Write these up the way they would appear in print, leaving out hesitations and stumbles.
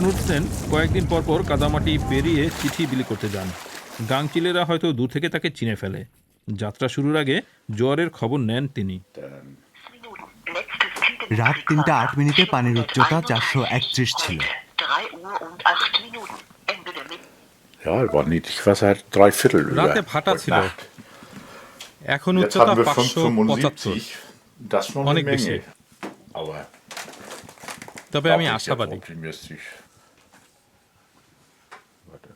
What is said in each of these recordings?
ক্নুডসেন কয়েকদিন পর পর কাদামাটি পেরিয়ে চিঠি বিলি করতে যান। গাংচিলেরা হয়তো দূর থেকে তাকে চিনে ফেলে। যাত্রা শুরুর আগে জোয়ারের খবর নেন তিনি। রাত 3টা 8 মিনিটে পানির উচ্চতা 431 ছিল। রাতে ভাটা ছিল, এখন উচ্চতা 575, অনেক বেশি। তবে আমি আশাবাদী।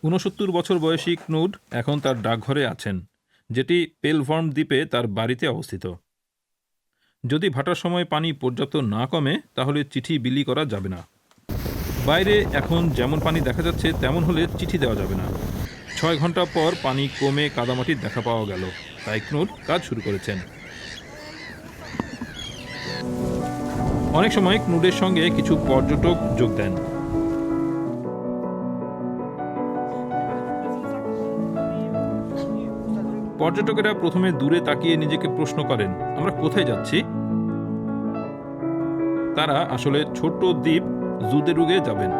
69 বছর বয়সী ক্নুড এখন তার ডাকঘরে আছেন, যেটি পেলভর্ম দ্বীপে তার বাড়িতে অবস্থিত। যদি ভাটার সময় পানি পর্যাপ্ত না কমে তাহলে চিঠি বিলি করা যাবে না। বাইরে এখন যেমন পানি দেখা যাচ্ছে তেমন হলে চিঠি দেওয়া যাবে না। 6 ঘন্টা পর পানি কমে কাদামাটির দেখা পাওয়া গেল, তাই ক্নুড কাজ শুরু করেছেন। অনেক সময় ক্নুডের সঙ্গে কিছু পর্যটক যোগ দেন। পর্যটকেরা প্রথমে দূরে তাকিয়ে নিজেকে প্রশ্ন করেন, আমরা কোথায় যাচ্ছি? তারা আসলে ছোট্ট দ্বীপ জুদেরুগে যাবেন।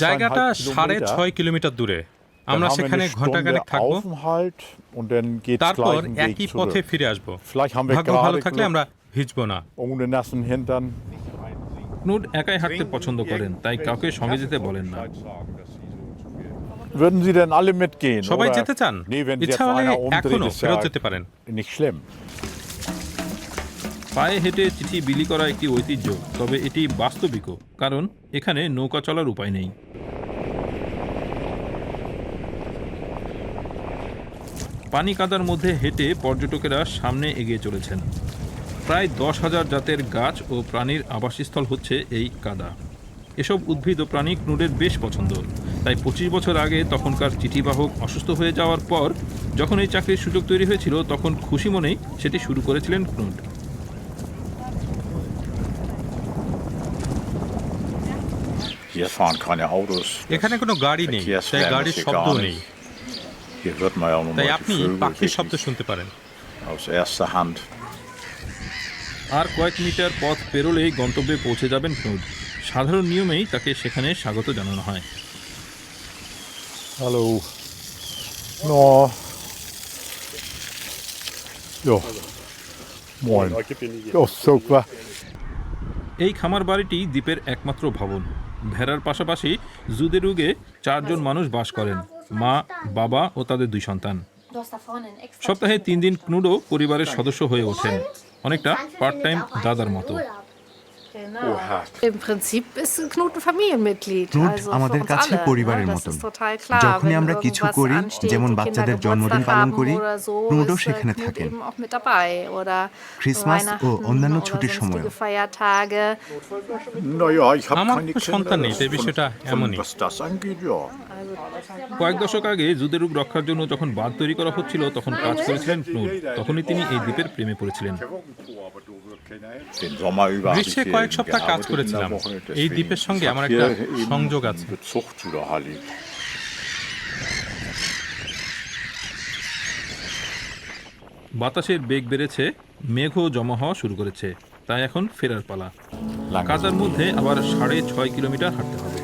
জায়গাটা 6.5 কিলোমিটার দূরে। আমরা সেখানে ঘন্টাখানেক থাকবো, তারপর একই পথে ফিরে আসবো। ভাগ্য ভালো থাকলে আমরা ভিজবো না। ক্নুড একাই হাঁটতে পছন্দ করেন, তাই কাউকে সঙ্গে যেতে বলেন না। সবাই যেতে চান? ইচ্ছা হলে এখনো ফেরত যেতে পারেন। পায়ে হেঁটে চিঠি বিলি করা একটি ঐতিহ্য, তবে এটি বাস্তবিকও, কারণ এখানে নৌকা চলার উপায় নেই। পানি কাদার মধ্যে হেঁটে পর্যটকেরা সামনে এগিয়ে চলেছেন। প্রায় 10,000 জাতের গাছ ও প্রাণীর আবাসস্থল হচ্ছে এই কাদা। এসব উদ্ভিদ ও প্রাণী ক্নুডের বেশ পছন্দ, তাই 25 বছর আগে তখনকার চিঠিবাহক অসুস্থ হয়ে যাওয়ার পর যখন এই চাকরির সুযোগ তৈরি হয়েছিল তখন খুশি মনেই সেটি শুরু করেছিলেন ক্নুড। এখানে কোনো গাড়ি নেই, তাই গাড়ির শব্দ নেই, তাই আপনি পাখির শব্দ শুনতে পারেন। আর কয়েক মিটার পথ পেরোলেই গন্তব্যে পৌঁছে যাবেন ক্নুড। সাধারণ নিয়মেই তাকে সেখানে স্বাগত জানানো হয়। Hello. No. Ja. Moin. Ja, super. এই খামার বাড়িটি দ্বীপের একমাত্র ভবন। ভেড়ার পাশাপাশি জুদেরুগে 4 জন মানুষ বাস করেন, মা, বাবা ও তাদের 2 সন্তান। সপ্তাহে 3 দিন ক্নুডও পরিবারের সদস্য হয়ে ওঠেন, অনেকটা পার্ট টাইম দাদার মতো। ক্নুড আমাদের কাছে পরিবারের মতন। যখনই আমরা কিছু করি, যেমন বাচ্চাদের জন্মদিন পালন করি, ক্নুডও সেখানে থাকেন। ক্রিসমাস ও অন্যান্য ছুটির সময়। আমার কোনো সন্তান নেই, তাই বিষয়টা এমনই। কয়েক দশক আগে জুদেরুগ রক্ষার জন্য যখন বাঁধ তৈরি করা হচ্ছিল তখন কাজ করেছিলেন ক্নুড। তখনই তিনি এই দ্বীপের প্রেমে পড়েছিলেন। গ্রীষ্মে কয়েক সপ্তাহ কাজ করেছিলাম। এই দ্বীপের সঙ্গে আমার একটা সংযোগ আছে। বাতাসের বেগ বেড়েছে, মেঘও জমা হওয়া শুরু করেছে, তাই এখন ফেরার পালা। কাদার মধ্যে আবার 6.5 কিলোমিটার হাঁটতে হবে।